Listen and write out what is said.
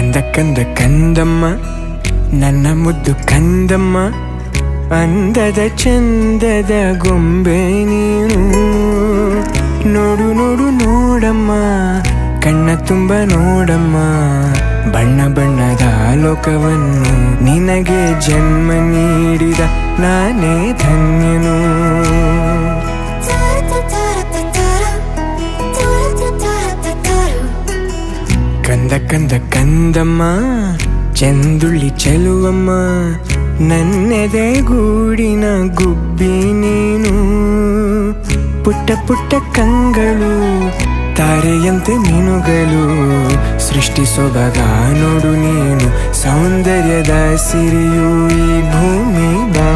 ಕಂದ ಕಂದ ಕಂದಮ್ಮ ನನ್ನ ಮುದ್ದು ಕಂದಮ್ಮ, ಅಂದದ ಚಂದದ ಗೊಂಬೆ ನೀನು. ನೋಡು ನೋಡು ನೋಡಮ್ಮ, ಕಣ್ಣ ತುಂಬ ನೋಡಮ್ಮ, ಬಣ್ಣ ಬಣ್ಣದ ಲೋಕವನ್ನು ನಿನಗೆ ಜನ್ಮ ನೀಡಿದ ನಾನೇ ಧನ್ಯನು. ಕಂದ ಕಂದ ಕಂದಮ್ಮ ಚಂದುಳ್ಳಿ ಚೆಲುವಮ್ಮ, ನನ್ನೆದೆ ಗೂಡಿನ ಗುಬ್ಬಿ ನೀನು. ಪುಟ್ಟ ಪುಟ್ಟ ಕಂಗಳು ತಾರೆಯಂತೆ ಮೀನುಗಳು, ಸೃಷ್ಟಿ ಸೊಬಗ ನೋಡು ನೀನು, ಸೌಂದರ್ಯದ ಸಿರಿಯು ಈ ಭೂಮಿ ಬಾ.